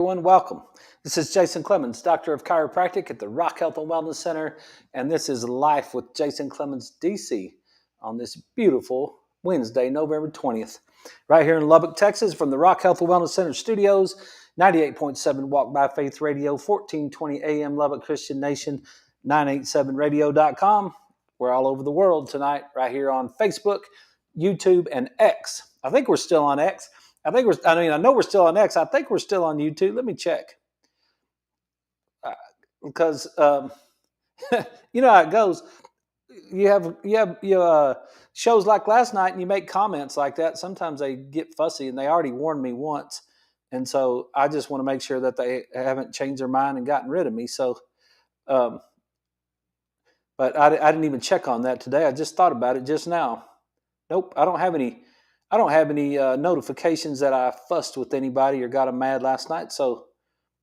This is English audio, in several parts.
Everyone, welcome. This is Jason Clemmons, Doctor of Chiropractic at the Rock Health and Wellness Center, and this is Life with Jason Clemmons, DC, on this beautiful Wednesday, November 20th, right here in Lubbock, Texas, from the Rock Health and Wellness Center studios, 98.7 Walk by Faith Radio, 1420 AM Lubbock Christian Nation, 987radio.com. We're all over the world tonight, right here on Facebook, YouTube, and X. I think we're still on X. I know we're still on X. I think we're still on YouTube. Let me check. Because you know how it goes. You have shows like last night, and you make comments like that. Sometimes they get fussy, and they already warned me once, and so I just want to make sure that they haven't changed their mind and gotten rid of me. So, but I didn't even check on that today. I just thought about it just now. Nope, I don't have any notifications that I fussed with anybody or got them mad last night. So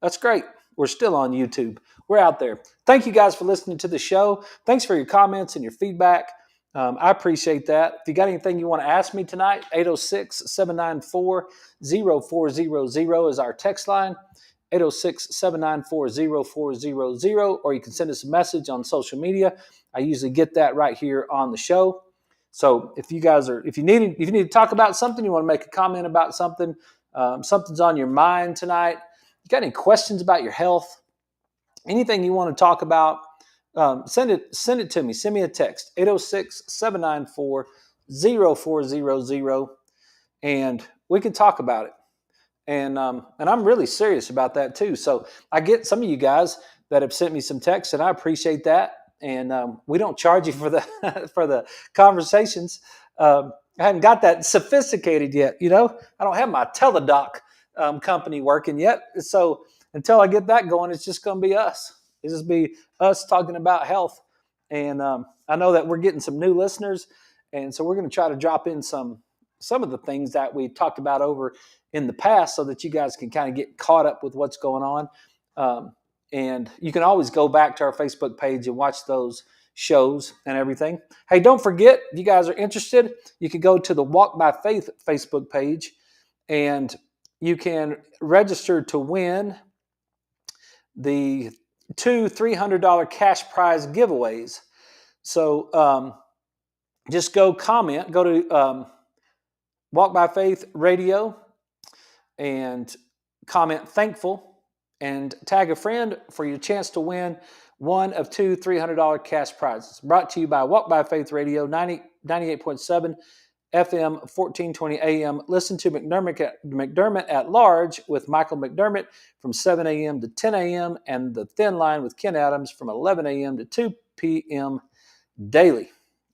that's great. We're still on YouTube. We're out there. Thank you guys for listening to the show. Thanks for your comments and your feedback. I appreciate that. If you got anything you want to ask me tonight, 806-794-0400 is our text line. 806-794-0400, or you can send us a message on social media. I usually get that right here on the show. So if you need to talk about something, you want to make a comment about something, something's on your mind tonight, you got any questions about your health, anything you want to talk about, send it to me. Send me a text, 806-794-0400, and we can talk about it. And I'm really serious about that too. So I get some of you guys that have sent me some texts, and I appreciate that. And we don't charge you for the for the conversations. I haven't got that sophisticated yet. I don't have my teledoc company working yet. So until I get that going, it's just going to be us. It's just be us talking about health. And I know that we're getting some new listeners, and so we're going to try to drop in some of the things that we talked about over in the past, so that you guys can kind of get caught up with what's going on. And you can always go back to our Facebook page and watch those shows and everything. Hey, don't forget, if you guys are interested, you can go to the Walk by Faith Facebook page, and you can register to win the two $300 cash prize giveaways. So just go to Walk by Faith Radio and comment thankful, and tag a friend for your chance to win one of two $300 cash prizes. Brought to you by Walk by Faith Radio, 98.7 FM, 1420 AM. Listen to McDermott at Large with Michael McDermott from 7 a.m. to 10 a.m. and The Thin Line with Ken Adams from 11 a.m. to 2 p.m. daily.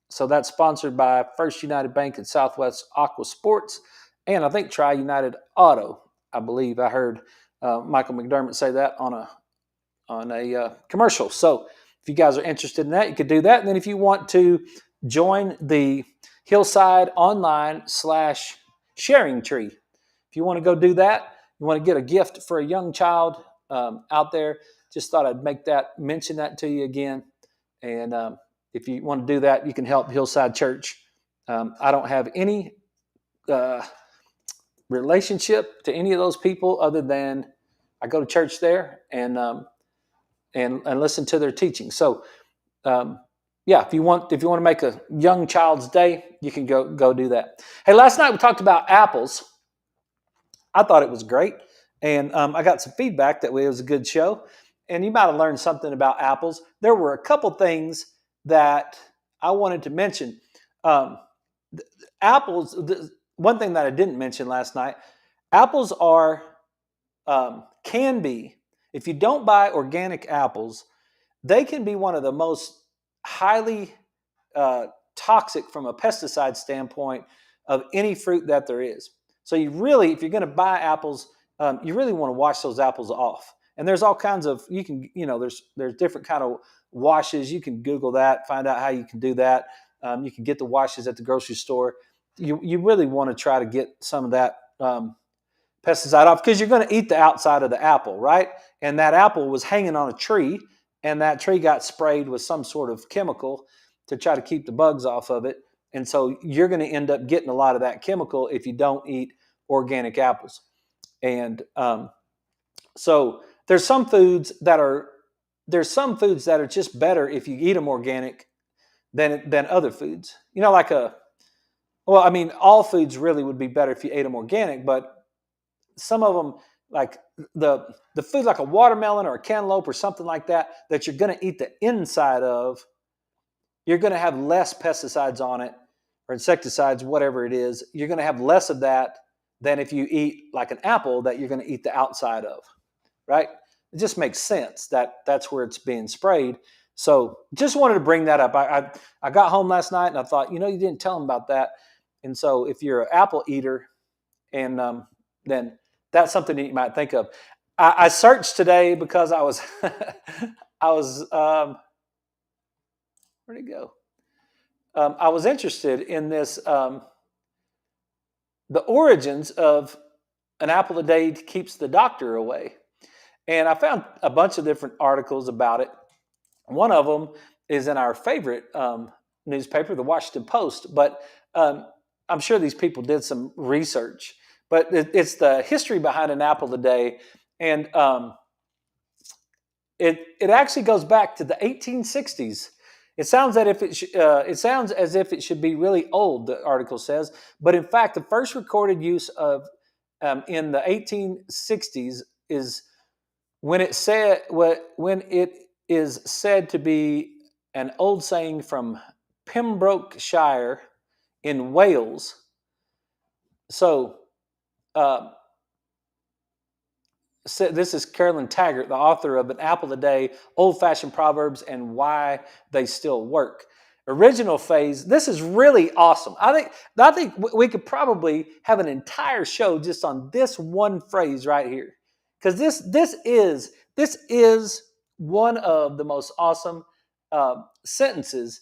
So that's sponsored by First United Bank and Southwest Aqua Sports, and I think Tri-United Auto. I believe I heard Michael McDermott say that on a commercial. So if you guys are interested in that, you could do that. And then if you want to join the Hillside Online / Sharing Tree, if you want to go do that, you want to get a gift for a young child out there, just thought I'd mention that to you again. And if you want to do that, you can help Hillside Church. I don't have any relationship to any of those people other than I go to church there and listen to their teaching. So if you want to make a young child's day, you can go do that. Hey, last night we talked about apples. I thought it was great, and I got some feedback that it was a good show, and you might have learned something about apples. There were a couple things that I wanted to mention. Apples. One thing that I didn't mention last night: apples can be, if you don't buy organic apples, they can be one of the most highly toxic from a pesticide standpoint of any fruit that there is. So if you're going to buy apples, you really want to wash those apples off. And there's all kinds of, there's different kind of washes. You can Google that, find out how you can do that. You can get the washes at the grocery store. You really want to try to get some of that pesticide off, because you're going to eat the outside of the apple, right? And that apple was hanging on a tree, and that tree got sprayed with some sort of chemical to try to keep the bugs off of it. And so you're going to end up getting a lot of that chemical if you don't eat organic apples. And So there's some foods that are just better if you eat them organic than other foods. Like well, I mean, all foods really would be better if you ate them organic, but some of them, like the food like a watermelon or a cantaloupe or something like that you're going to eat the inside of, you're going to have less pesticides on it or insecticides, whatever it is. You're going to have less of that than if you eat like an apple that you're going to eat the outside of, right? It just makes sense that that's where it's being sprayed. So just wanted to bring that up. I got home last night and I thought, you didn't tell them about that. And so if you're an apple eater, and then that's something that you might think of. I searched today because I was where'd it go? I was interested in this, the origins of an apple a day keeps the doctor away. And I found a bunch of different articles about it. One of them is in our favorite newspaper, the Washington Post, but I'm sure these people did some research. But it's the history behind an apple a day, and it actually goes back to the 1860s. It sounds as if it should be really old, the article says, but in fact, the first recorded use of in the 1860s is when it is said to be an old saying from Pembrokeshire in Wales. So this is Carolyn Taggart, the author of An Apple a Day, Old-Fashioned Proverbs and Why They Still Work. Original phase, this is really awesome. I think we could probably have an entire show just on this one phrase right here. Because this is one of the most awesome sentences.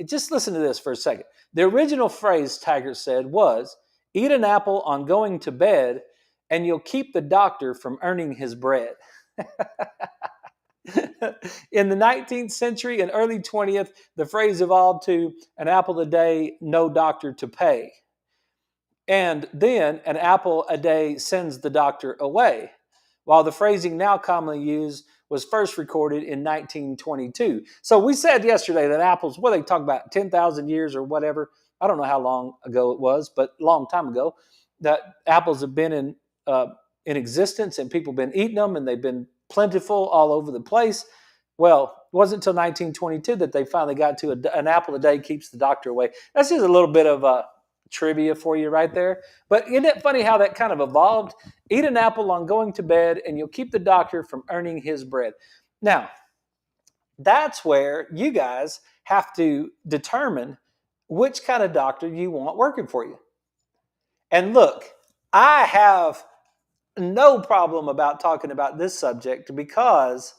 Just listen to this for a second. The original phrase, Taggart said, was, "Eat an apple on going to bed, and you'll keep the doctor from earning his bread." In the 19th century and early 20th, the phrase evolved to "an apple a day, no doctor to pay." And then "an apple a day sends the doctor away," while the phrasing now commonly used was first recorded in 1922. So we said yesterday that apples, what they talk about, 10,000 years or whatever. I don't know how long ago it was, but a long time ago, that apples have been in existence and people have been eating them and they've been plentiful all over the place. Well, it wasn't until 1922 that they finally got to an apple a day keeps the doctor away. That's just a little bit of trivia for you right there. But isn't it funny how that kind of evolved? Eat an apple on going to bed and you'll keep the doctor from earning his bread. Now, that's where you guys have to determine which kind of doctor you want working for you. And look, I have no problem about talking about this subject because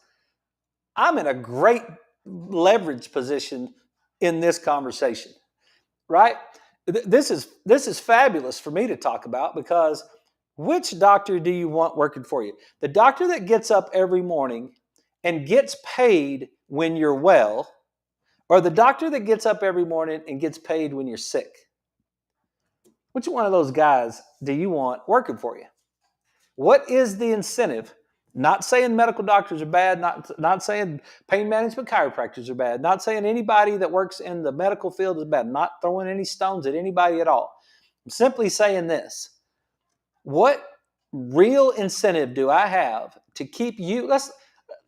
I'm in a great leverage position in this conversation, right? This is fabulous for me to talk about because which doctor do you want working for you? The doctor that gets up every morning and gets paid when you're well, or the doctor that gets up every morning and gets paid when you're sick? Which one of those guys do you want working for you? What is the incentive? Not saying medical doctors are bad, not saying pain management chiropractors are bad, not saying anybody that works in the medical field is bad, not throwing any stones at anybody at all. I'm simply saying this. What real incentive do I have to keep you? Let's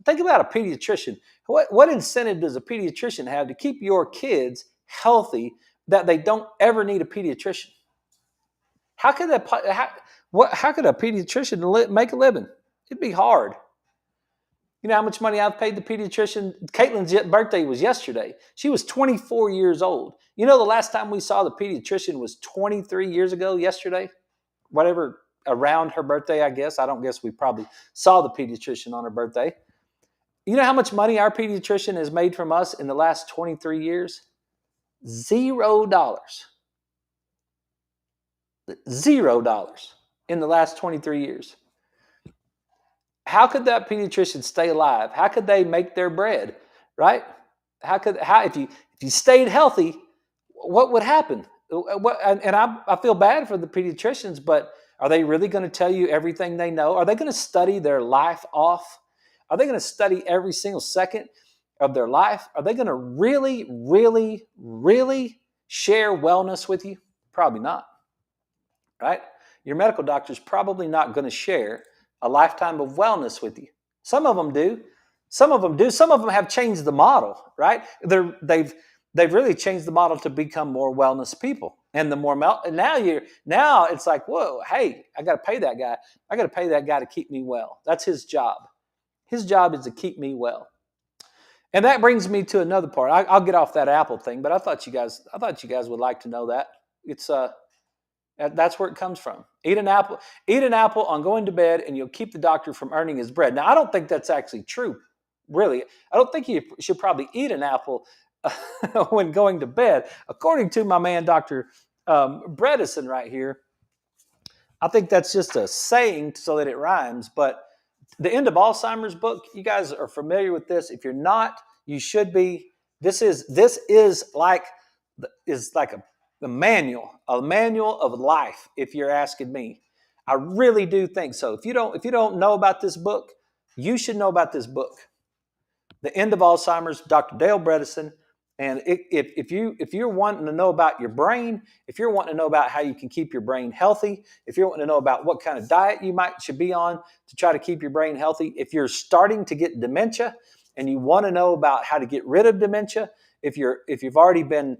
think about a pediatrician. What incentive does a pediatrician have to keep your kids healthy that they don't ever need a pediatrician? How could a pediatrician make a living? It'd be hard. You know how much money I've paid the pediatrician? Caitlin's birthday was yesterday. She was 24 years old. You know, the last time we saw the pediatrician was 23 years ago yesterday. Whatever, around her birthday, I guess. I don't guess we probably saw the pediatrician on her birthday. You know how much money our pediatrician has made from us in the last 23 years? $0. $0 in the last 23 years. How could that pediatrician stay alive? How could they make their bread, right? If you stayed healthy, what would happen? I feel bad for the pediatricians, but Are they really going to tell you everything they know? Are they going to study their life off? Are they going to study every single second of their life? Are they going to really, really, really share wellness with you? Probably not, right? Your medical doctor is probably not going to share a lifetime of wellness with you. Some of them do. Some of them do. Some of them have changed the model, right? They've really changed the model to become more wellness people. And the more now it's like, whoa, hey, I got to pay that guy. I got to pay that guy to keep me well. That's his job. His job is to keep me well. And that brings me to another part. I'll get off that apple thing, but I thought you guys would like to know that. It's that's where it comes from. Eat an apple on going to bed, and you'll keep the doctor from earning his bread. Now, I don't think that's actually true, really. I don't think you should probably eat an apple when going to bed. According to my man, Dr. Bredesen right here, I think that's just a saying so that it rhymes. But the End of Alzheimer's book, you guys are familiar with this. If you're not, you should be. This is like a manual of life. If you're asking me, I really do think so. If you don't know about this book, you should know about this book, The End of Alzheimer's, Dr. Dale Bredesen. And if you're wanting to know about your brain, if you're wanting to know about how you can keep your brain healthy, if you're wanting to know about what kind of diet you should be on to try to keep your brain healthy, if you're starting to get dementia and you want to know about how to get rid of dementia, if you've already been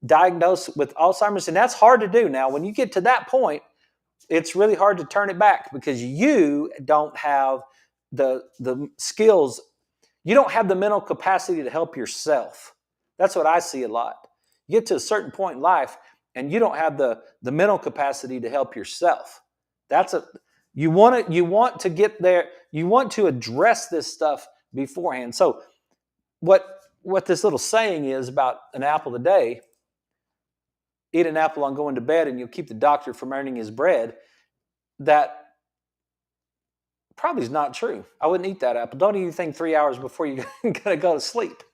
diagnosed with Alzheimer's, and that's hard to do now. When you get to that point, it's really hard to turn it back because you don't have the skills. You don't have the mental capacity to help yourself. That's what I see a lot. You get to a certain point in life and you don't have the mental capacity to help yourself. You want to get there. You want to address this stuff beforehand. So what this little saying is about an apple a day, eat an apple on going to bed and you'll keep the doctor from earning his bread, that probably is not true. I wouldn't eat that apple. Don't eat anything 3 hours before you're going to go to sleep.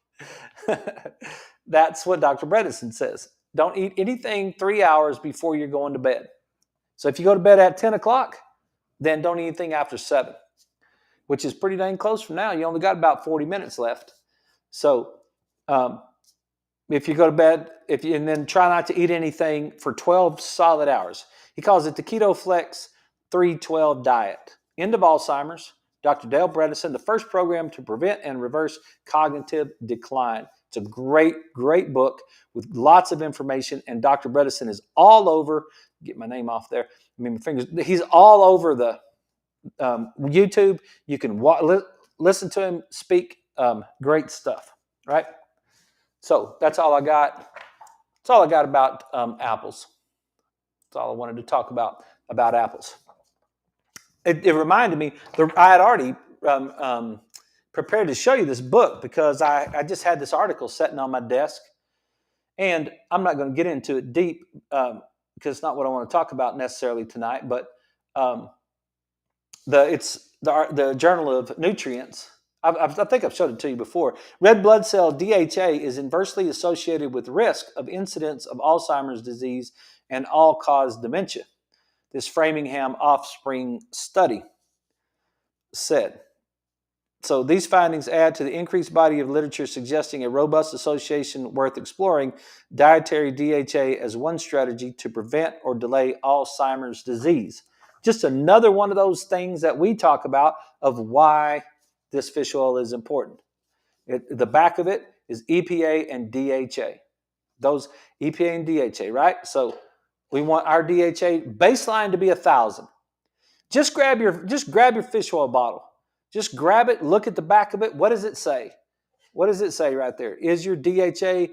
That's what Dr. Bredesen says. Don't eat anything 3 hours before you're going to bed. So if you go to bed at 10 o'clock, then don't eat anything after 7, which is pretty dang close from now. You only got about 40 minutes left. So if you go to bed, and then try not to eat anything for 12 solid hours. He calls it the Keto Flex 312 diet. End of Alzheimer's, Dr. Dale Bredesen, the first program to prevent and reverse cognitive decline. It's a great, great book with lots of information, and Dr. Bredesen is all over. Get my name off there. My fingers. He's all over the YouTube. You can listen to him speak. Great stuff, right? So that's all I got. That's all I got about apples. That's all I wanted to talk about apples. It reminded me, I had already prepared to show you this book because I just had this article sitting on my desk. And I'm not going to get into it deep because it's not what I want to talk about necessarily tonight. But it's the Journal of Nutrients. I think I've showed it to you before. Red blood cell DHA is inversely associated with risk of incidence of Alzheimer's disease and all-cause dementia. This Framingham offspring study said. So these findings add to the increased body of literature suggesting a robust association worth exploring dietary DHA as one strategy to prevent or delay Alzheimer's disease. Just another one of those things that we talk about of why this fish oil is important. The back of it is EPA and DHA. Those EPA and DHA, right? So we want our DHA baseline to be 1,000. Just grab your fish oil bottle. Just grab it, look at the back of it. What does it say? What does it say right there? Is your DHA,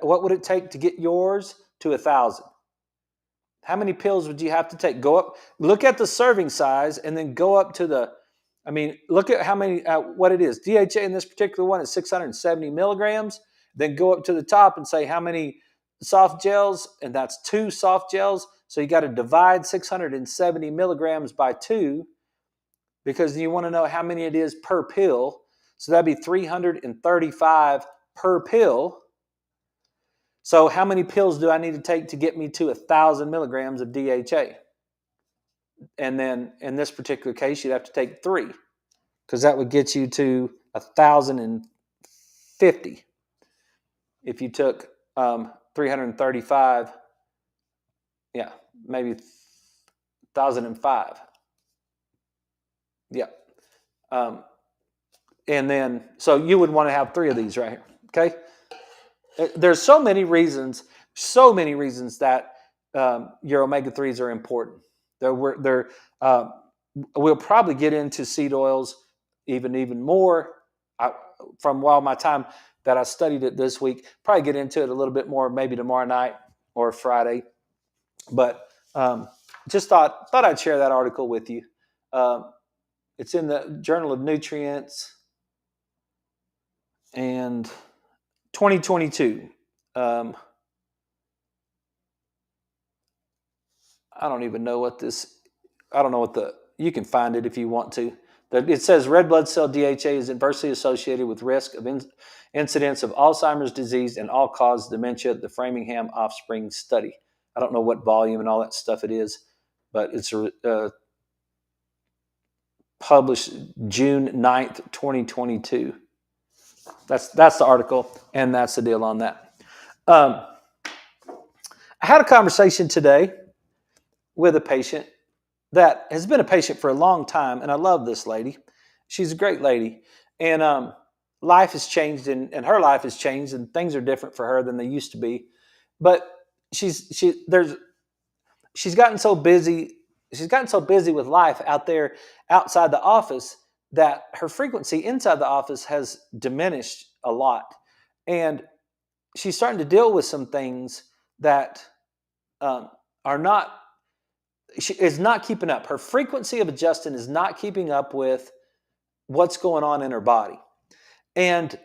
what would it take to get yours to 1,000? How many pills would you have to take? Go up, look at the serving size, and then go up to look at how many, what it is. DHA in this particular one is 670 milligrams. Then go up to the top and say how many soft gels, and that's 2 soft gels. So you got to divide 670 milligrams by 2 because you want to know how many it is per pill. So that'd be 335 per pill. So how many pills do I need to take to get me to 1,000 milligrams of DHA? And then in this particular case, you'd have to take 3 because that would get you to 1,050. If you took 335, yeah, maybe 1,005. Yeah. And then, so you would want to have 3 of these right here. Okay. There's so many reasons that your omega-3s are important. We'll probably get into seed oils even more. From my time that I studied it this week, probably get into it a little bit more maybe tomorrow night or Friday. But just thought I'd share that article with you. It's in the Journal of Nutrients, and 2022. I don't even know what this. I don't know what you can find it if you want to. It says red blood cell DHA is inversely associated with risk of incidence of Alzheimer's disease and all-cause dementia, the Framingham Offspring Study. I don't know what volume and all that stuff it is, but it's published June 9th, 2022. That's the article, and that's the deal on that. I had a conversation today with a patient that has been a patient for a long time, and I love this lady. She's a great lady, and life has changed, and her life has changed, and things are different for her than they used to be. But she's gotten so busy. She's gotten so busy with life out there outside the office that her frequency inside the office has diminished a lot, and she's starting to deal with some things that are not. She is not keeping up. Her frequency of adjusting is not keeping up with what's going on in her body. And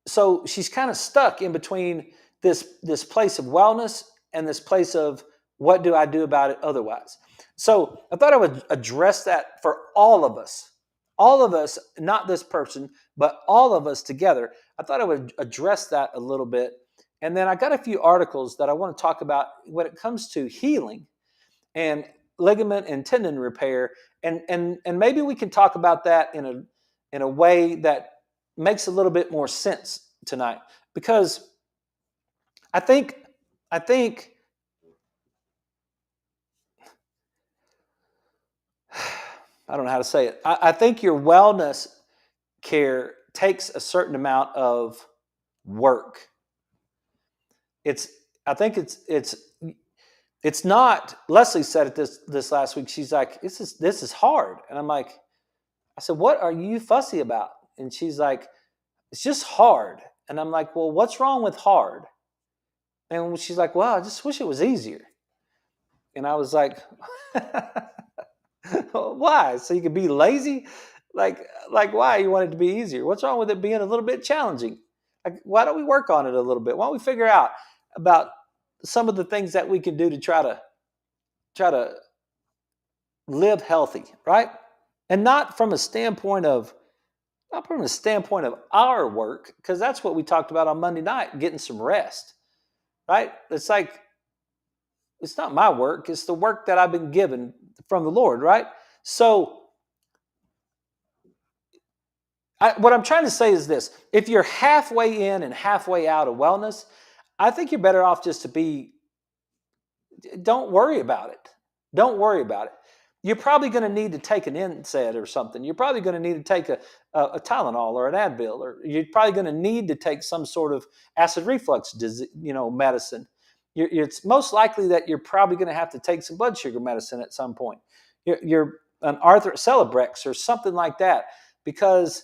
so she's kind of stuck in between this place of wellness and this place of what do I do about it otherwise. So I thought I would address that for all of us, not this person, but all of us together. I thought I would address that a little bit. And then I got a few articles that I want to talk about when it comes to healing and ligament and tendon repair, and maybe we can talk about that in a way that makes a little bit more sense tonight, because I think I don't know how to say it. I think your wellness care takes a certain amount of work. I think it's not. Leslie said it this last week. She's like, this is hard, and I'm like, I said, what are you fussy about? And she's like, it's just hard. And I'm like, well, what's wrong with hard? And she's like, well, I just wish it was easier. And I was like, why? So you could be lazy? Like why you want it to be easier? What's wrong with it being a little bit challenging? Like, why don't we work on it a little bit? Why don't we figure out about some of the things that we can do to try to live healthy, right? And not from a standpoint of our work, because that's what we talked about on Monday night, getting some rest, right? It's like, it's not my work, it's the work that I've been given from the Lord, right? So what I'm trying to say is this: if you're halfway in and halfway out of wellness, I think you're better off just don't worry about it. Don't worry about it. You're probably going to need to take an NSAID or something. You're probably going to need to take a Tylenol or an Advil, or you're probably going to need to take some sort of acid reflux medicine. It's most likely that you're probably going to have to take some blood sugar medicine at some point. You're an Celebrex or something like that, because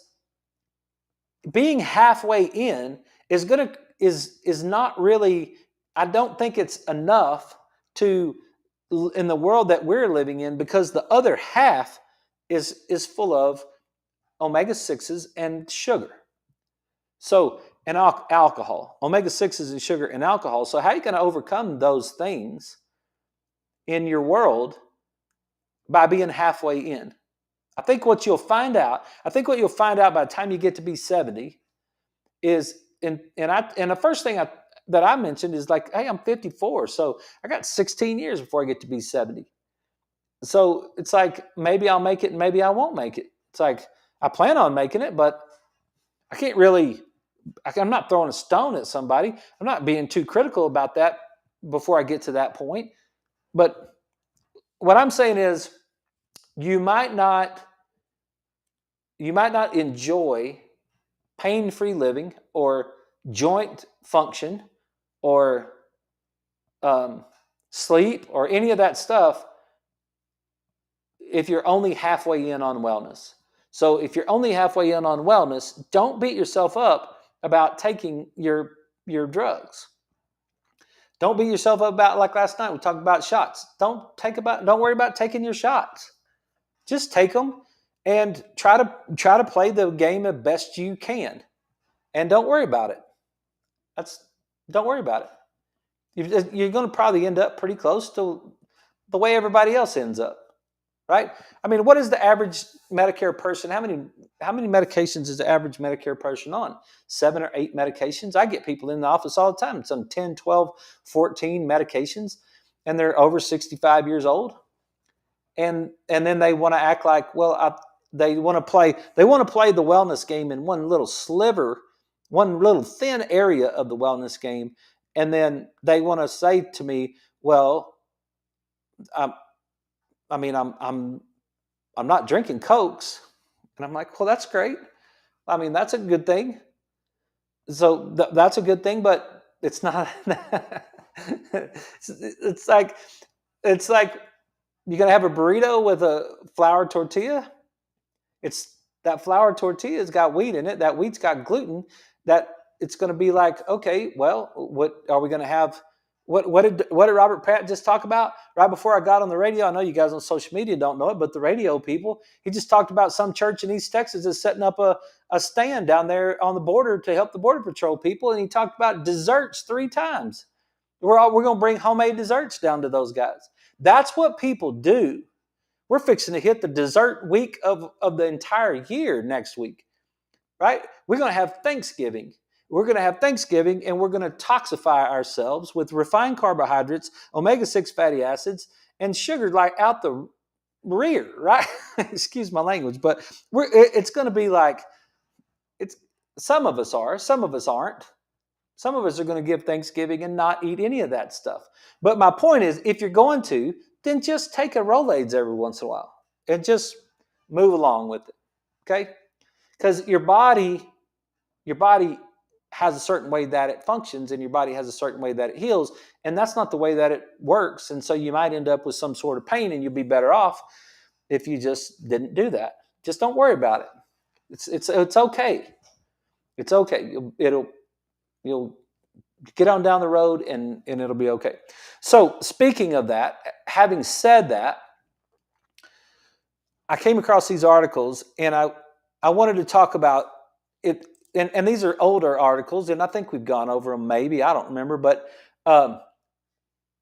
being halfway in is not really. I don't think it's enough in the world that we're living in, because the other half is full of omega-6s and sugar. So, and alcohol, omega-6s and sugar and alcohol. So how are you going to overcome those things in your world by being halfway in? I think what you'll find out by the time you get to be 70 is, and the first thing that I mentioned is like, hey, I'm 54, so I got 16 years before I get to be 70. So it's like maybe I'll make it and maybe I won't make it. It's like I plan on making it, but I can't really, I'm not throwing a stone at somebody. I'm not being too critical about that before I get to that point. But what I'm saying is you might not enjoy pain-free living or joint function or sleep or any of that stuff if you're only halfway in on wellness. So if you're only halfway in on wellness, don't beat yourself up about taking your drugs. Don't beat yourself up about, like last night we talked about shots. Don't worry about taking your shots. Just take them and try to play the game as best you can, and don't worry about it. Don't worry about it. You're going to probably end up pretty close to the way everybody else ends up, right? I mean, what is the average Medicare person? How many medications is the average Medicare person on? 7 or 8 medications. I get people in the office all the time. Some 10, 12, 14 medications, and they're over 65 years old. And then they want to act like, well, they want to play the wellness game in one little sliver, one little thin area of the wellness game, and then they want to say to me, well, I'm not drinking Cokes, and I'm like, well, that's great. I mean, that's a good thing. So that's a good thing, but it's not. it's like you're gonna have a burrito with a flour tortilla. It's that flour tortilla's got wheat in it. That wheat's got gluten. That it's going to be like, okay, well, what are we going to have? What did Robert Pratt just talk about right before I got on the radio? I know you guys on social media don't know it, but the radio people, he just talked about some church in East Texas is setting up a stand down there on the border to help the Border Patrol people, and he talked about desserts 3 times. We're going to bring homemade desserts down to those guys. That's what people do. We're fixing to hit the dessert week of the entire year next week, right? We're going to have Thanksgiving. We're going to have Thanksgiving, and we're going to toxify ourselves with refined carbohydrates, omega-6 fatty acids, and sugar like out the rear, right? Excuse my language, but it's going to be like, some of us are, some of us aren't. Some of us are going to give Thanksgiving and not eat any of that stuff. But my point is, if you're going to, then just take a Rolaids every once in a while and just move along with it, okay? Because your body has a certain way that it functions, and your body has a certain way that it heals, and that's not the way that it works. And so you might end up with some sort of pain, and you'll be better off if you just didn't do that. Just don't worry about it. It's okay. It's okay. You'll get on down the road, and it'll be okay. So speaking of that, having said that, I came across these articles, and I wanted to talk about it. And these are older articles, and I think we've gone over them maybe. I don't remember, but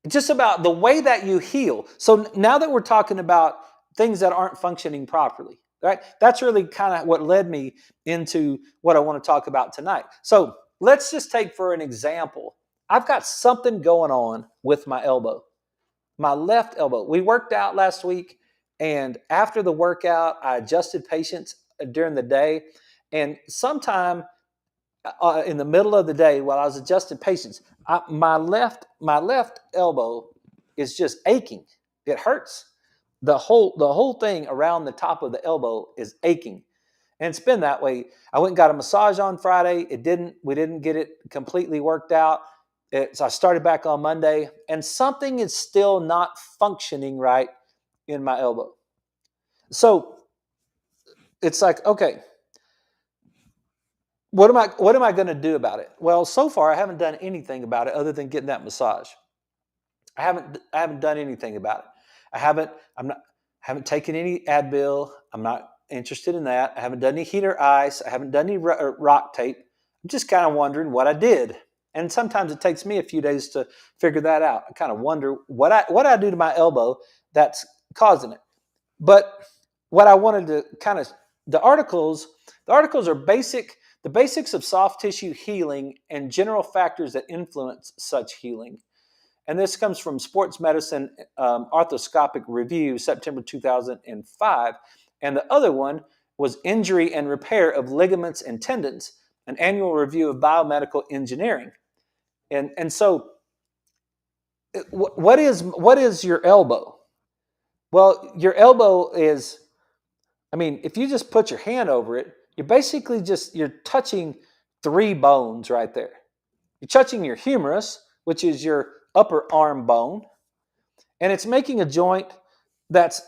just about the way that you heal. So now that we're talking about things that aren't functioning properly, right? That's really kind of what led me into what I want to talk about tonight. So let's just take for an example. I've got something going on with my elbow, my left elbow. We worked out last week, and after the workout, I adjusted patients during the day. And sometime in the middle of the day, while I was adjusting patients, my left elbow is just aching. It hurts. The whole thing around the top of the elbow is aching, and it's been that way. I went and got a massage on Friday. We didn't get it completely worked out. So I started back on Monday, and something is still not functioning right in my elbow. So it's like, okay, what am I going to do about it? Well, so far I haven't done anything about it other than getting that massage. I haven't done anything about it. I haven't taken any Advil. I'm not interested in that. I haven't done any heat or ice. I haven't done any rock tape. I'm just kind of wondering what I did. And sometimes it takes me a few days to figure that out. I kind of wonder what I do to my elbow that's causing it. But what I wanted to the articles are the basics of soft tissue healing and general factors that influence such healing. And this comes from Sports Medicine Arthroscopic Review, September 2005. And the other one was Injury and Repair of Ligaments and Tendons, an annual review of biomedical engineering. And so what is your elbow? Well, your elbow is, if you just put your hand over it, you're touching three bones right there. You're touching your humerus, which is your upper arm bone, and it's making a joint that's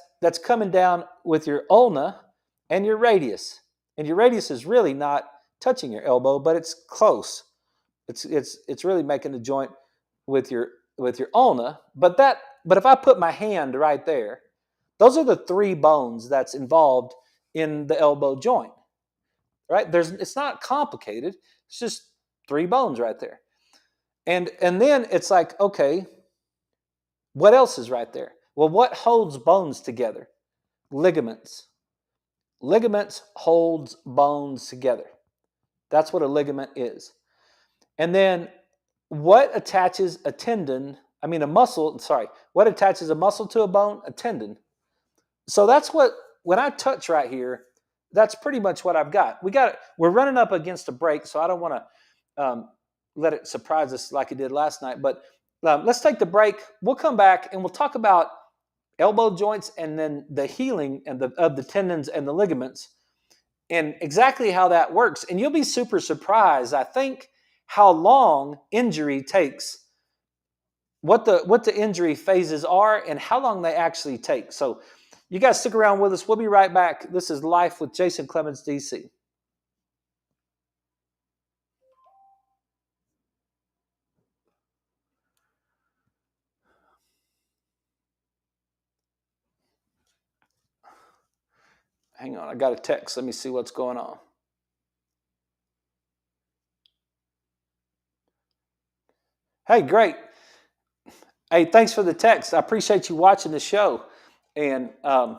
coming down with your ulna and your radius. And your radius is really not touching your elbow, but it's close. It's really making a joint with your ulna. But if I put my hand right there, those are the three bones that's involved in the elbow joint. Right? It's not complicated. It's just three bones right there. And then it's like, okay, what else is right there? Well, what holds bones together? Ligaments. Ligaments holds bones together. That's what a ligament is. And then what attaches a muscle to a bone? A tendon. So that's when I touch right here, that's pretty much what I've got. We're running up against a break, so I don't want to let it surprise us like it did last night. But let's take the break. We'll come back and we'll talk about elbow joints and then the healing of the tendons and the ligaments and exactly how that works. And you'll be super surprised, I think, how long injury takes, what the injury phases are, and how long they actually take. So you guys stick around with us. We'll be right back. This is Life with Jason Clemmons, DC. Hang on, I got a text. Let me see what's going on. Hey, great. Hey, thanks for the text. I appreciate you watching the show. And I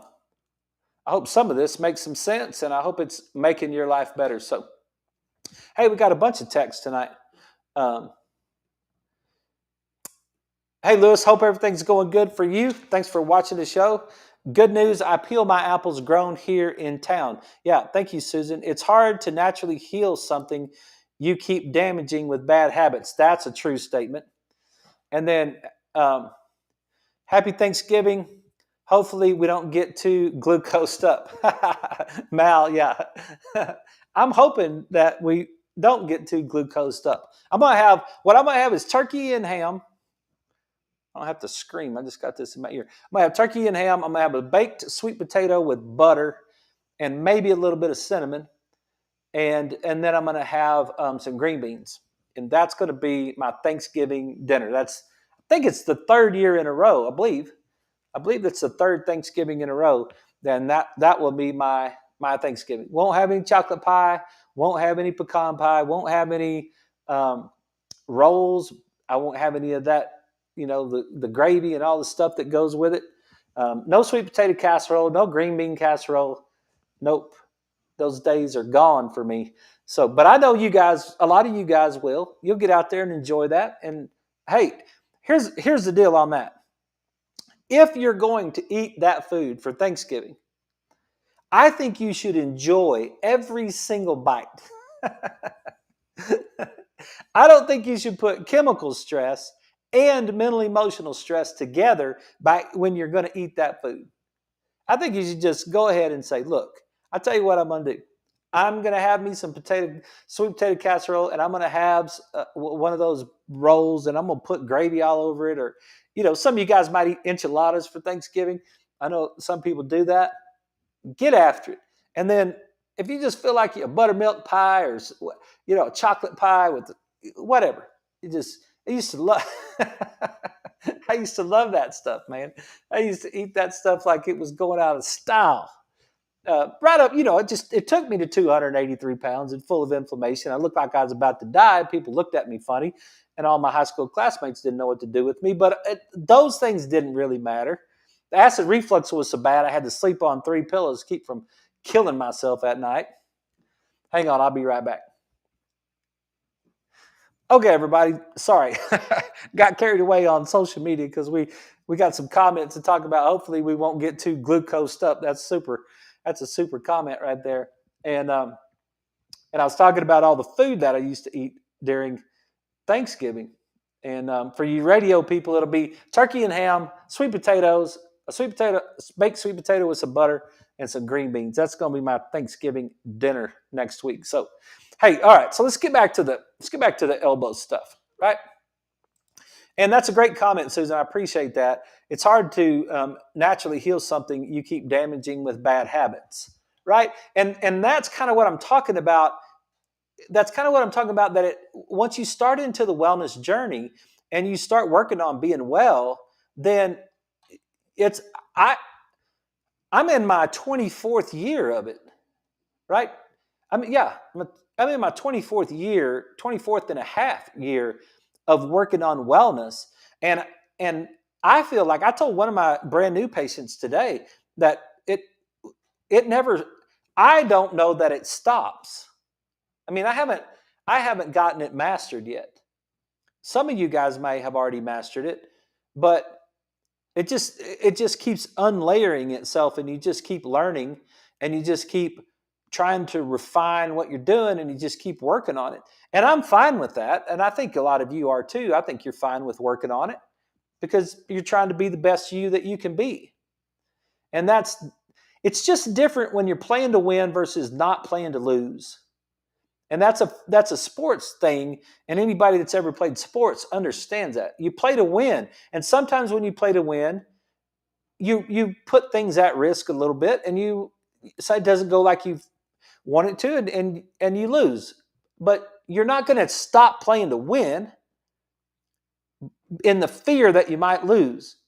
hope some of this makes some sense, and I hope it's making your life better. So, hey, we got a bunch of texts tonight. Hey, Lewis, hope everything's going good for you. Thanks for watching the show. Good news, I peel my apples grown here in town. Yeah, thank you, Susan. It's hard to naturally heal something you keep damaging with bad habits. That's a true statement. And then, happy Thanksgiving. Hopefully we don't get too glucosed up. Mal, yeah. I'm hoping that we don't get too glucosed up. What I'm going to have is turkey and ham. I don't have to scream. I just got this in my ear. I'm going to have turkey and ham. I'm going to have a baked sweet potato with butter and maybe a little bit of cinnamon. And then I'm going to have some green beans. And that's going to be my Thanksgiving dinner. I think it's the third year in a row, I believe it's the third Thanksgiving in a row. Then that will be my Thanksgiving. Won't have any chocolate pie. Won't have any pecan pie. Won't have any rolls. I won't have any of that. The gravy and all the stuff that goes with it. No sweet potato casserole. No green bean casserole. Nope. Those days are gone for me. So, but I know you guys. A lot of you guys will. You'll get out there and enjoy that. And hey, here's the deal on that. If you're going to eat that food for Thanksgiving, I think you should enjoy every single bite. I don't think you should put chemical stress and mental emotional stress together when you're going to eat that food. I think you should just go ahead and say, look, I'll tell you what I'm going to do. I'm going to have me some sweet potato casserole, and I'm going to have one of those rolls, and I'm going to put gravy all over it. Or, some of you guys might eat enchiladas for Thanksgiving. I know some people do that. Get after it. And then if you just feel like a buttermilk pie or, a chocolate pie with whatever, I used to love that stuff, man. I used to eat that stuff like it was going out of style. Right up, it took me to 283 pounds and full of inflammation. I looked like I was about to die. People looked at me funny, and all my high school classmates didn't know what to do with me. But those things didn't really matter. The acid reflux was so bad I had to sleep on 3 pillows to keep from killing myself at night. Hang on, I'll be right back. Okay, everybody. Sorry, got carried away on social media because we got some comments to talk about. Hopefully, we won't get too glucosed up. That's super. That's a super comment right there. And and I was talking about all the food that I used to eat during Thanksgiving. And for you radio people, it'll be turkey and ham, sweet potatoes, a sweet potato, baked sweet potato with some butter, and some green beans. That's going to be my Thanksgiving dinner next week. So, hey, all right. So let's get back to the elbow stuff, right? And that's a great comment, Susan. I appreciate that. It's hard to naturally heal something you keep damaging with bad habits, right? And that's kind of what I'm talking about. That's kind of what I'm talking about. That once you start into the wellness journey and you start working on being well, then it's I I'm in my 24th year of it, right? I mean, yeah, I'm in my 24th year, 24th and a half year of working on wellness. And and I feel like I told one of my brand new patients today that it never I don't know that it stops. I mean, I haven't gotten it mastered yet. Some of you guys may have already mastered it, but it just keeps unlayering itself, and you just keep learning, and you just keep trying to refine what you're doing, and you just keep working on it. And I'm fine with that, and I think a lot of you are too. I think you're fine with working on it because you're trying to be the best you that you can be. And it's just different when you're playing to win versus not playing to lose. And that's a sports thing, and anybody that's ever played sports understands that. You play to win, and sometimes when you play to win, you put things at risk a little bit, and so it doesn't go like you want it to, and you lose. But you're not going to stop playing to win in the fear that you might lose.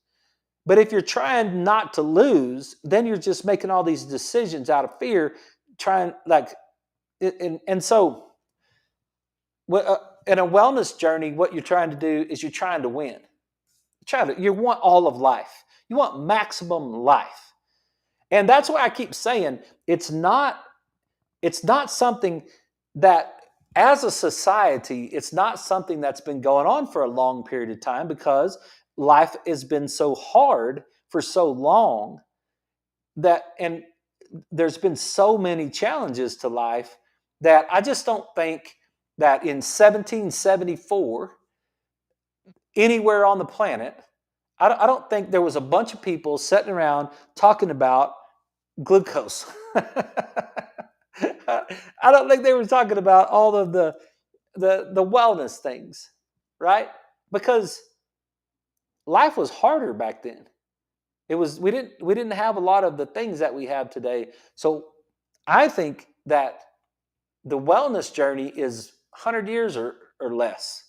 But if you're trying not to lose, then you're just making all these decisions out of fear, trying like, and so in a wellness journey, what you're trying to do is you're trying to win. You want all of life. You want maximum life. And that's why I keep saying it's not something that, as a society, it's not something that's been going on for a long period of time because life has been so hard for so long and there's been so many challenges to life that I just don't think that in 1774, anywhere on the planet, I don't think there was a bunch of people sitting around talking about glucose. I don't think they were talking about all of the wellness things, right? Because life was harder back then. We didn't have a lot of the things that we have today. So I think that the wellness journey is 100 years or less.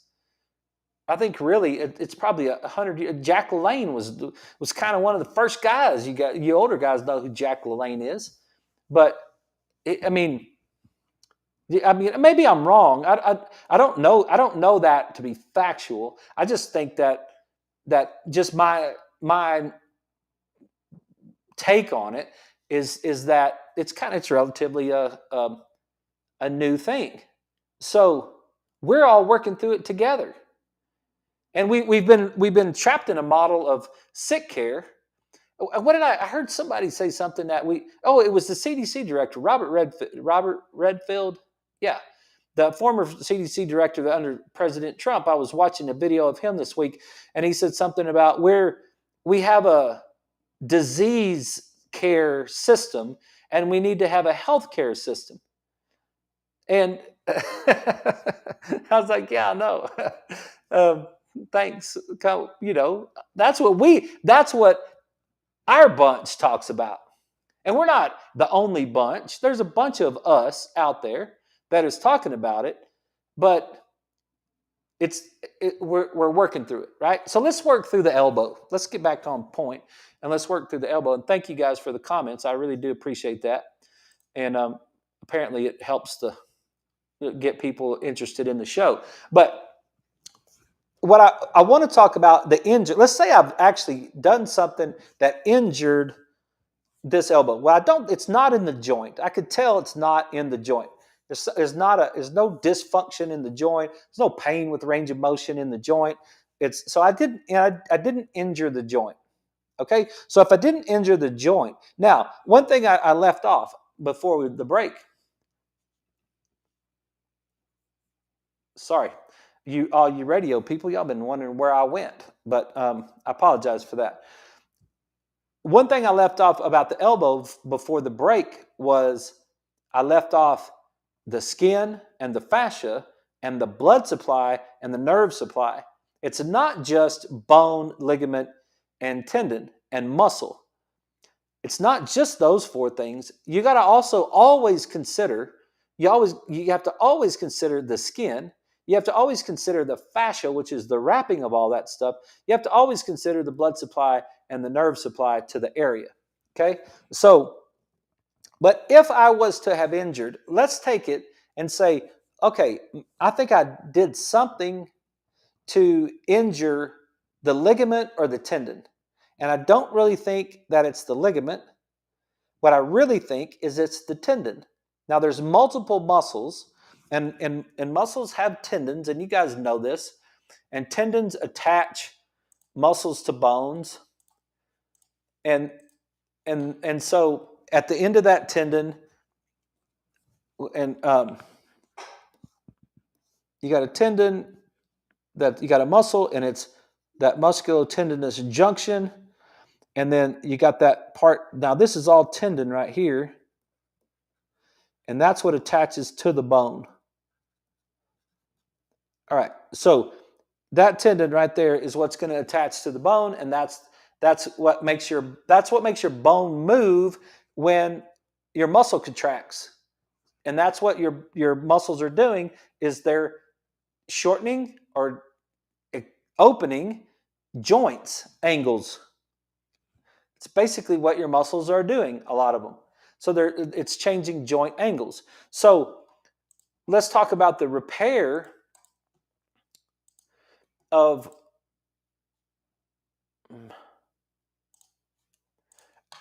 I think really it's probably 100 years. Jack LaLanne was kind of one of the first guys. You older guys know who Jack LaLanne is, but I mean, maybe I'm wrong. I don't know. I don't know that to be factual. I just think that just my take on it is that it's relatively a new thing. So we're all working through it together, and we've been trapped in a model of sick care. What did I heard somebody say something that it was the CDC director, Robert Redfield. Yeah. The former CDC director under President Trump. I was watching a video of him this week, and he said something about where we have a disease care system and we need to have a health care system. And I was like, yeah, I know. Thanks. That's what our bunch talks about. And we're not the only bunch. There's a bunch of us out there that is talking about it, but we're working through it, right? So let's work through the elbow. Let's get back on point, and let's work through the elbow. And thank you guys for the comments. I really do appreciate that. And apparently it helps to get people interested in the show. But what I want to talk about the injury. Let's say I've actually done something that injured this elbow. Well, it's not in the joint. I could tell it's not in the joint. There's no dysfunction in the joint. There's no pain with range of motion in the joint. So I didn't injure the joint. Okay, so if I didn't injure the joint, now one thing I left off before the break. Sorry, all you radio people, y'all been wondering where I went, but I apologize for that. One thing I left off about the elbow before the break was I left off the skin and the fascia and the blood supply and the nerve supply. It's not just bone, ligament, and tendon and muscle. It's not just those four things. You got to also always consider, you have to always consider the skin. You have to always consider the fascia, which is the wrapping of all that stuff. You have to always consider the blood supply and the nerve supply to the area. Okay? So, but if I was to have injured, let's take it and say, okay, I think I did something to injure the ligament or the tendon. And I don't really think that it's the ligament. What I really think is it's the tendon. Now, there's multiple muscles, and muscles have tendons, and you guys know this. And tendons attach muscles to bones. And so at the end of that tendon, and you got a tendon, that you got a muscle, and it's that musculotendinous junction. And then you got that part. Now, this is all tendon right here. And that's what attaches to the bone. All right. So that tendon right there is what's going to attach to the bone, and that's what makes your bone move when your muscle contracts. And that's what your muscles are doing, is they're shortening or opening joints, angles. It's basically what your muscles are doing, a lot of them. So it's changing joint angles. So let's talk about the repair of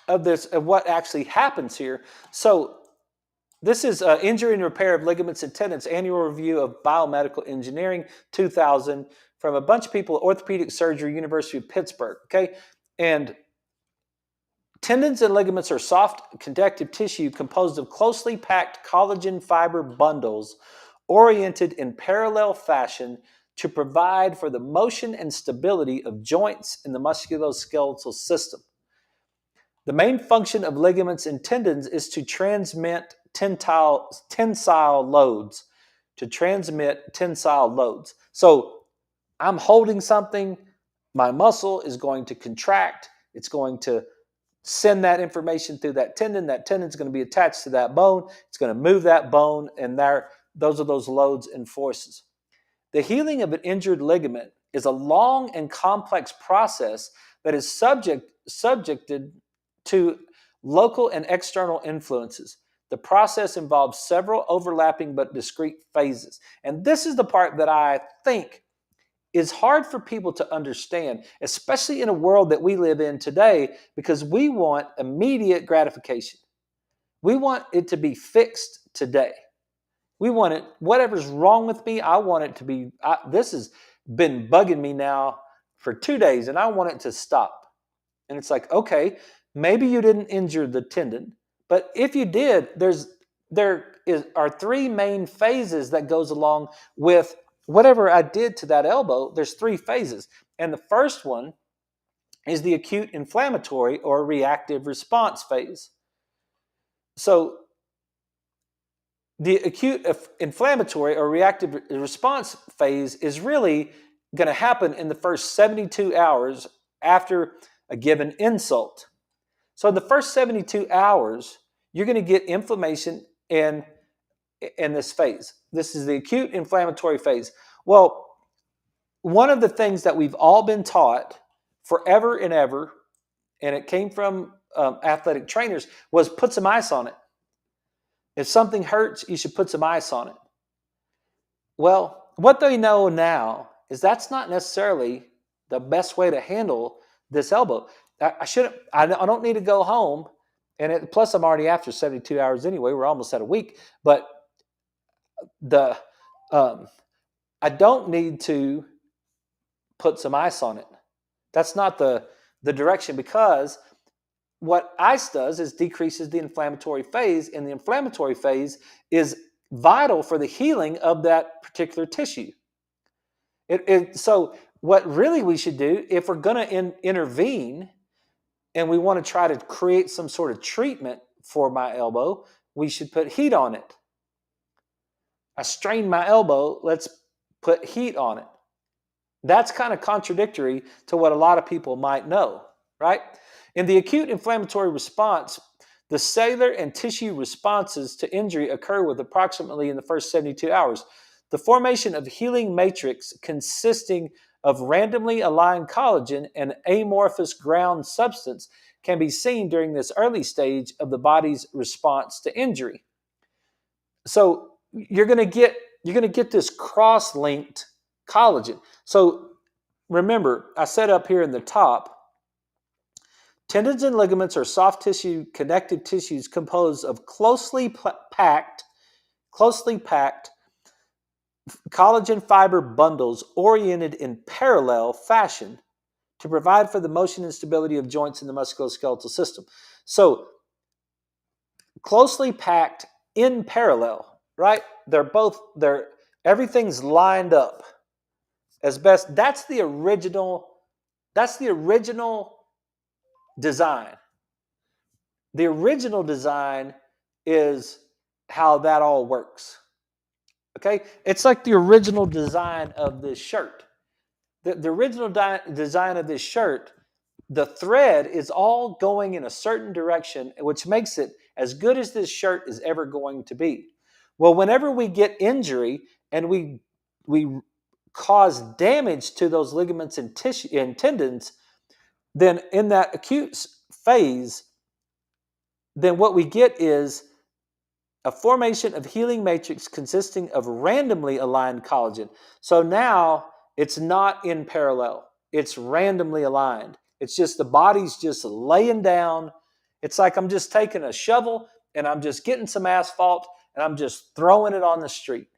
what actually happens here. So this is Injury and Repair of Ligaments and Tendons, Annual Review of Biomedical Engineering, 2000, from a bunch of people at Orthopedic Surgery, University of Pittsburgh. Okay, and tendons and ligaments are soft connective tissue composed of closely packed collagen fiber bundles oriented in parallel fashion to provide for the motion and stability of joints in the musculoskeletal system. The main function of ligaments and tendons is to transmit tensile loads. So I'm holding something, my muscle is going to contract, it's going to send that information through that tendon's going to be attached to that bone, it's going to move that bone, and those are those loads and forces. The healing of an injured ligament is a long and complex process that is subjected to local and external influences. The process involves several overlapping but discrete phases. And this is the part that I think is hard for people to understand, especially in a world that we live in today, because we want immediate gratification. We want it to be fixed today. We want it, whatever's wrong with me, I want it to be, this has been bugging me now for 2 days, and I want it to stop. And it's like, okay, maybe you didn't injure the tendon, but if you did, there are three main phases that goes along with whatever I did to that elbow. There's three phases. And the first one is the acute inflammatory or reactive response phase. So the acute inflammatory or reactive response phase is really going to happen in the first 72 hours after a given insult. So in the first 72 hours, you're going to get inflammation in this phase. This is the acute inflammatory phase. Well, one of the things that we've all been taught forever and ever, and it came from athletic trainers, was put some ice on it. If something hurts, you should put some ice on it. Well, what they know now is that's not necessarily the best way to handle this elbow. I don't need to go home, and plus I'm already after 72 hours anyway. We're almost at a week, but The I don't need to put some ice on it. That's not the direction, because what ice does is decreases the inflammatory phase, and the inflammatory phase is vital for the healing of that particular tissue. So what really we should do, if we're going to intervene and we want to try to create some sort of treatment for my elbow, we should put heat on it. I strained my elbow, let's put heat on it. That's kind of contradictory to what a lot of people might know, right? In the acute inflammatory response, the cellular and tissue responses to injury occur with approximately in the first 72 hours. The formation of healing matrix consisting of randomly aligned collagen and amorphous ground substance can be seen during this early stage of the body's response to injury. So you're going to get this cross-linked collagen. So remember, I said up here in the top, tendons and ligaments are soft tissue connective tissues composed of closely packed collagen fiber bundles oriented in parallel fashion to provide for the motion and stability of joints in the musculoskeletal system. So closely packed in parallel, right? Everything's lined up as best. That's the original design. The original design is how that all works. Okay? It's like the original design of this shirt. The original design of this shirt, the thread is all going in a certain direction, which makes it as good as this shirt is ever going to be. Well, whenever we get injury and we cause damage to those ligaments and tissue and tendons, then in that acute phase, then what we get is a formation of healing matrix consisting of randomly aligned collagen. So now it's not in parallel. It's randomly aligned. It's just the body's just laying down. It's like I'm just taking a shovel and I'm just getting some asphalt and I'm just throwing it on the street.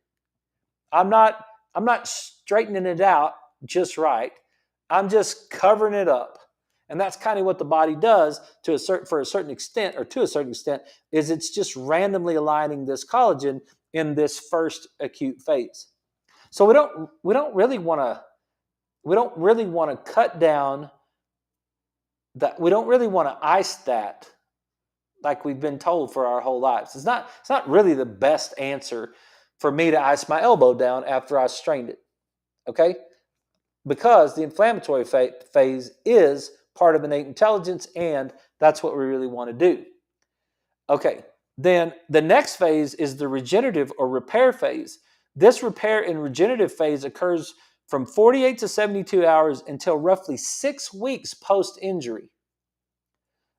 I'm not straightening it out just right. I'm just covering it up. And that's kind of what the body does to a certain extent, is it's just randomly aligning this collagen in this first acute phase. So we don't really want to cut down that. We don't really want to ice that like we've been told for our whole lives. It's not really the best answer for me to ice my elbow down after I strained it. Okay? Because the inflammatory phase is part of innate intelligence, and that's what we really want to do. Okay, then the next phase is the regenerative or repair phase. This repair and regenerative phase occurs from 48 to 72 hours until roughly 6 weeks post-injury.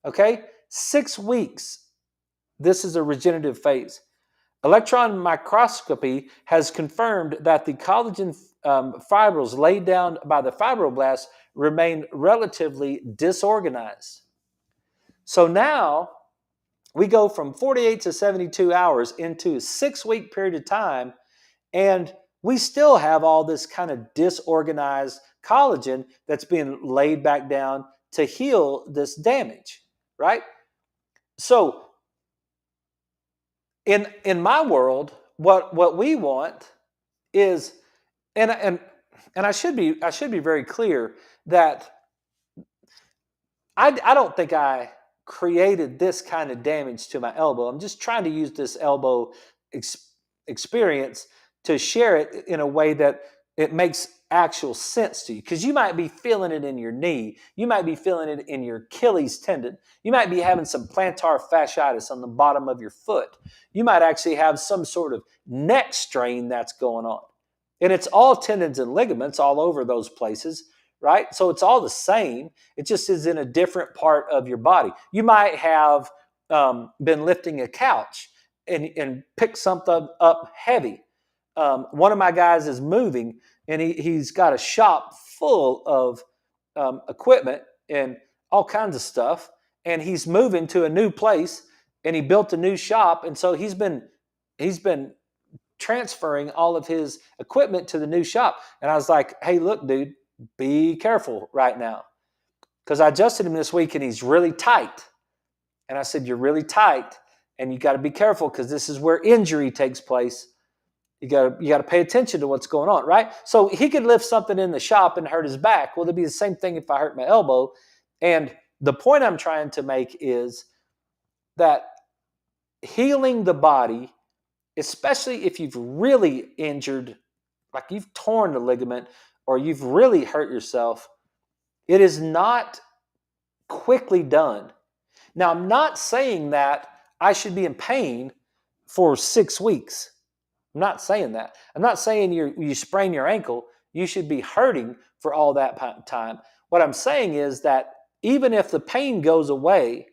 Okay, 6 weeks. This is a regenerative phase. Electron microscopy has confirmed that the collagen fibrils laid down by the fibroblasts remain relatively disorganized. So now we go from 48 to 72 hours into a 6-week period of time, and we still have all this kind of disorganized collagen that's being laid back down to heal this damage, right? So in my world, what we want is, and I should be very clear that I don't think I created this kind of damage to my elbow. I'm just trying to use this elbow experience to share it in a way that it makes actual sense to you, because you might be feeling it in your knee, you might be feeling it in your Achilles tendon, you might be having some plantar fasciitis on the bottom of your foot, you might actually have some sort of neck strain that's going on, and it's all tendons and ligaments all over those places, right? So it's all the same, it just is in a different part of your body. You might have been lifting a couch and picked something up heavy. One of my guys is moving, and he's got a shop full of equipment and all kinds of stuff, and he's moving to a new place, and he built a new shop, and so he's been transferring all of his equipment to the new shop. And I was like, hey, look, dude, be careful right now. Because I adjusted him this week and he's really tight. And I said, you're really tight and you got to be careful because this is where injury takes place. You got to pay attention to what's going on, right? So he could lift something in the shop and hurt his back. Well, it'd be the same thing if I hurt my elbow. And the point I'm trying to make is that healing the body, especially if you've really injured, like you've torn the ligament or you've really hurt yourself, it is not quickly done. Now, I'm not saying that I should be in pain for 6 weeks. I'm not saying that. I'm not saying you sprain your ankle, you should be hurting for all that time. What I'm saying is that even if the pain goes away,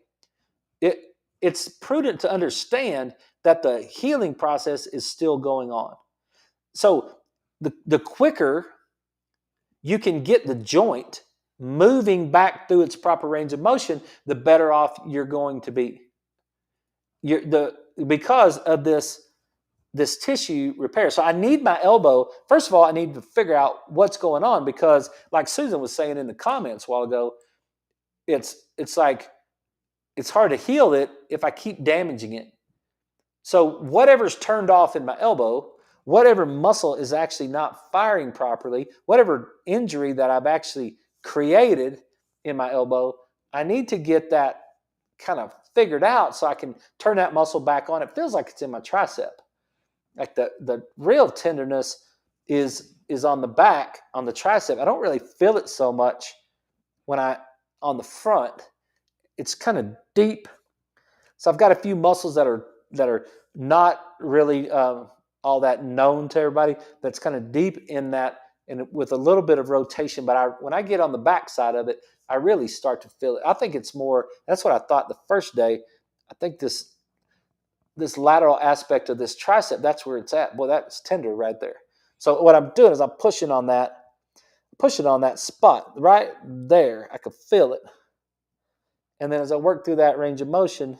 it's prudent to understand that the healing process is still going on. So the quicker you can get the joint moving back through its proper range of motion, the better off you're going to be. Because of this tissue repair. So I need my elbow. First of all, I need to figure out what's going on because, like Susan was saying in the comments a while ago, it's like it's hard to heal it if I keep damaging it. So whatever's turned off in my elbow, whatever muscle is actually not firing properly, whatever injury that I've actually created in my elbow, I need to get that kind of figured out so I can turn that muscle back on. It feels like it's in my tricep. Like the real tenderness is on the back, on the tricep. I don't really feel it so much when on the front. It's kind of deep. So I've got a few muscles that are not really all that known to everybody. That's kind of deep in that, and with a little bit of rotation. But when I get on the back side of it, I really start to feel it. I think it's more. That's what I thought the first day. I think this lateral aspect of this tricep, that's where it's at. Boy, that's tender right there. So what I'm doing is I'm pushing on that spot right there. I could feel it. And then as I work through that range of motion,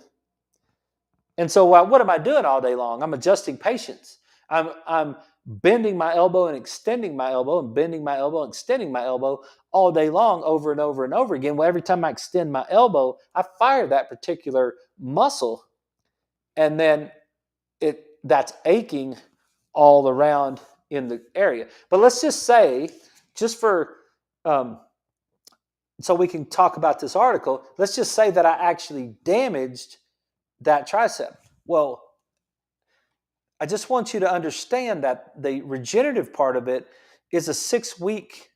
and so what am I doing all day long? I'm adjusting patience. I'm bending my elbow and extending my elbow and bending my elbow and extending my elbow all day long over and over and over again. Well, every time I extend my elbow, I fire that particular muscle. And then that's aching all around in the area. But let's just say, just for so we can talk about this article, let's just say that I actually damaged that tricep. Well, I just want you to understand that the regenerative part of it is a 6 week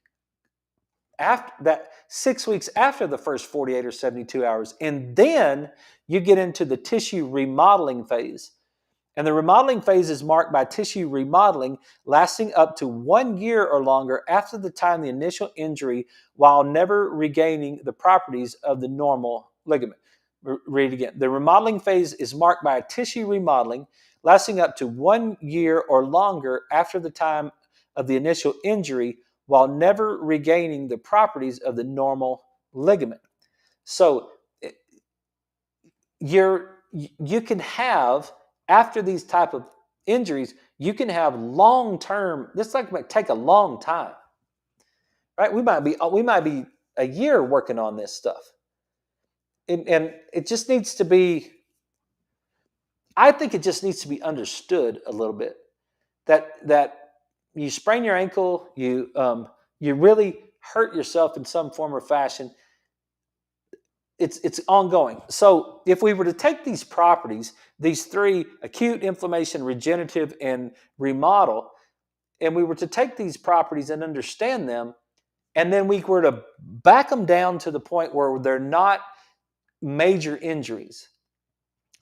after that, 6 weeks after the first 48 or 72 hours. And then you get into the tissue remodeling phase. And the remodeling phase is marked by tissue remodeling lasting up to 1 year or longer after the time of the initial injury while never regaining the properties of the normal ligament. Read it again. The remodeling phase is marked by a tissue remodeling lasting up to 1 year or longer after the time of the initial injury while never regaining the properties of the normal ligament. So you can have, after these type of injuries, you can have long-term, this might take a long time, right? We might be a year working on this stuff. And it just needs to be, I think it just needs to be understood a little bit that you sprain your ankle, you really hurt yourself in some form or fashion. It's ongoing. So if we were to take these properties, these three, acute, inflammation, regenerative, and remodel, and we were to take these properties and understand them, and then we were to back them down to the point where they're not major injuries.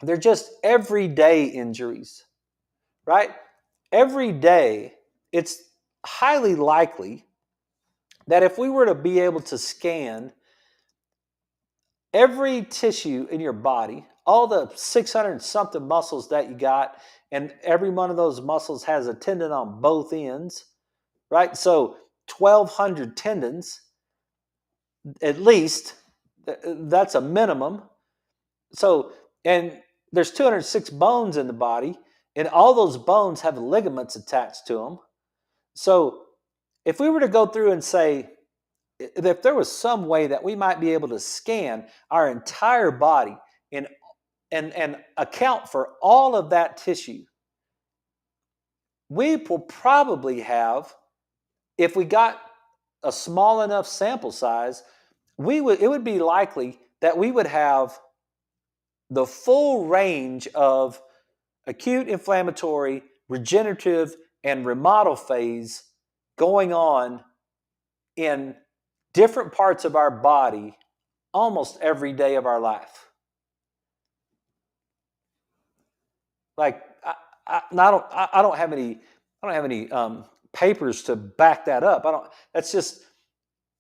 They're just everyday injuries, right? Every day, it's highly likely that if we were to be able to scan every tissue in your body, all the 600 something muscles that you got, and every one of those muscles has a tendon on both ends, right? So 1,200 tendons, at least, that's a minimum. So, and there's 206 bones in the body, And all those bones have ligaments attached to them. So if we were to go through and say, if there was some way that we might be able to scan our entire body and account for all of that tissue, we will probably have, if we got a small enough sample size, it would be likely that we would have the full range of acute inflammatory, regenerative, and remodel phase going on in different parts of our body almost every day of our life. Like I don't have any papers to back that up. That's just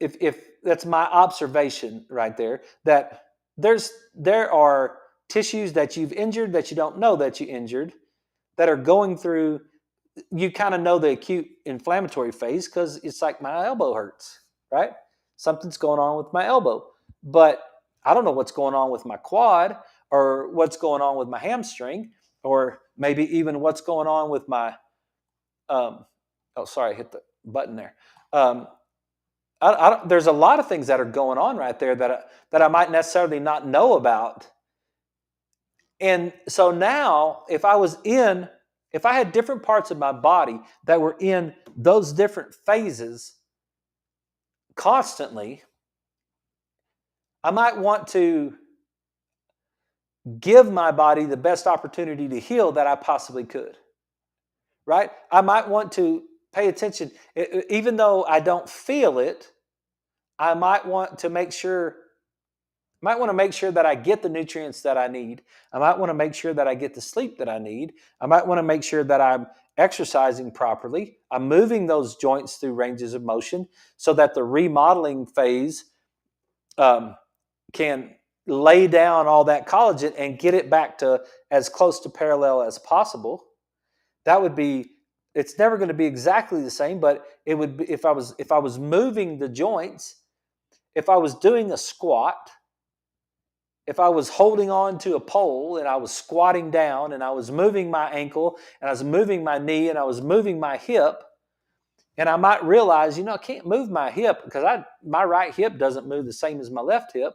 if that's my observation right there, that there are tissues that you've injured that you don't know that you injured that are going through. You kind of know the acute inflammatory phase because it's like my elbow hurts, right? Something's going on with my elbow, but I don't know what's going on with my quad or what's going on with my hamstring or maybe even what's going on with my oh, sorry, I hit the button there. There's a lot of things that are going on right there that I might necessarily not know about. And so now, if I had different parts of my body that were in those different phases constantly, I might want to give my body the best opportunity to heal that I possibly could. Right? I might want to pay attention. Even though I don't feel it, I might want to make sure that I get the nutrients that I need. I might want to make sure that I get the sleep that I need. I might want to make sure that I'm exercising properly. I'm moving those joints through ranges of motion so that the remodeling phase can lay down all that collagen and get it back to as close to parallel as possible. That would be, it's never going to be exactly the same, but it would be if I was moving the joints, if I was doing a squat, if I was holding on to a pole and I was squatting down and I was moving my ankle and I was moving my knee and I was moving my hip, and I might realize, I can't move my hip because my right hip doesn't move the same as my left hip.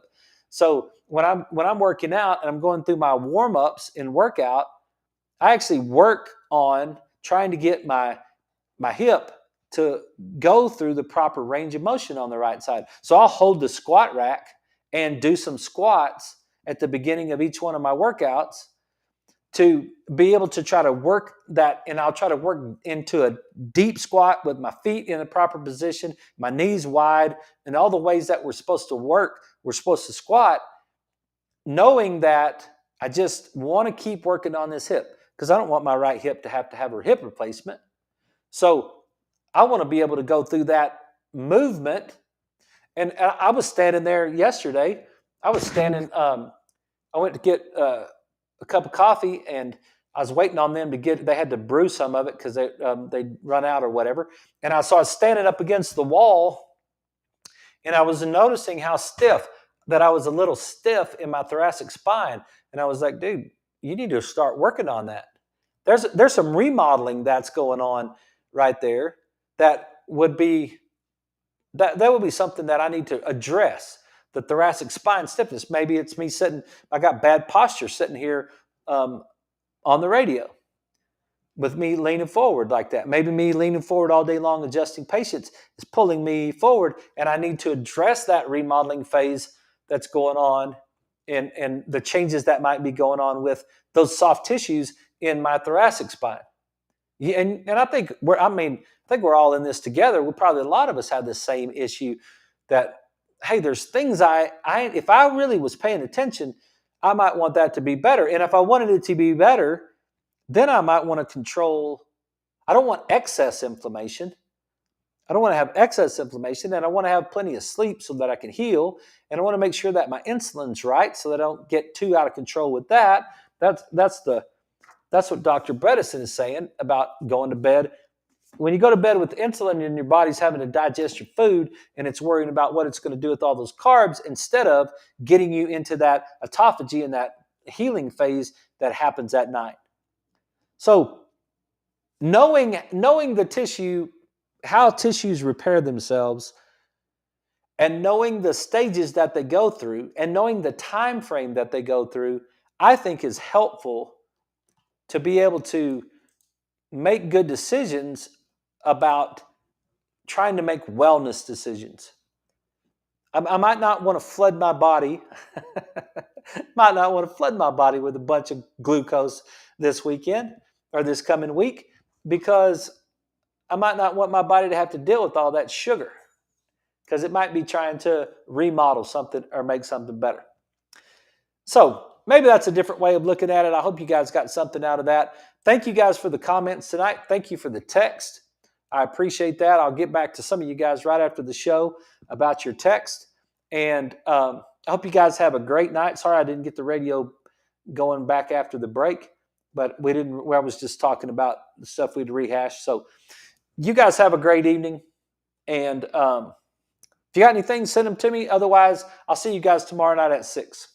So when I'm working out and I'm going through my warm-ups and workout, I actually work on trying to get my hip to go through the proper range of motion on the right side. So I'll hold the squat rack and do some squats at the beginning of each one of my workouts to be able to try to work that, and I'll try to work into a deep squat with my feet in the proper position, my knees wide, and all the ways that we're supposed to squat, knowing that I just want to keep working on this hip because I don't want my right hip to have her hip replacement. So I want to be able to go through that movement. And I was standing there yesterday. I went to get a cup of coffee, and I was waiting on them they had to brew some of it because they'd run out or whatever. And I was standing up against the wall, and I was noticing how I was a little stiff in my thoracic spine. And I was like, dude, you need to start working on that. There's some remodeling that's going on right there that would be something that I need to address. The thoracic spine stiffness. Maybe it's me I got bad posture sitting here on the radio with me leaning forward like that. Maybe me leaning forward all day long adjusting patience is pulling me forward, and I need to address that remodeling phase that's going on and the changes that might be going on with those soft tissues in my thoracic spine. Yeah, and I think we're all in this together. A lot of us have the same issue that, hey, there's things if I really was paying attention, I might want that to be better. And if I wanted it to be better, then I might want to control. I don't want excess inflammation. I don't want to have excess inflammation, and I want to have plenty of sleep so that I can heal. And I want to make sure that my insulin's right so that I don't get too out of control with that. That's what Dr. Bredesen is saying about going to bed. When you go to bed with insulin and your body's having to digest your food and it's worrying about what it's going to do with all those carbs instead of getting you into that autophagy and that healing phase that happens at night. So knowing the tissue, how tissues repair themselves, and knowing the stages that they go through, and knowing the time frame that they go through, I think is helpful to be able to make good decisions about trying to make wellness decisions. I might not want to flood my body, might not want to flood my body with a bunch of glucose this weekend or this coming week, because I might not want my body to have to deal with all that sugar, because it might be trying to remodel something or make something better. So maybe that's a different way of looking at it. I hope you guys got something out of that. Thank you guys for the comments tonight. Thank you for the text. I appreciate that. I'll get back to some of you guys right after the show about your text. And I hope you guys have a great night. Sorry I didn't get the radio going back after the break, but I was just talking about the stuff we'd rehashed. So you guys have a great evening. And if you got anything, send them to me. Otherwise, I'll see you guys tomorrow night at 6.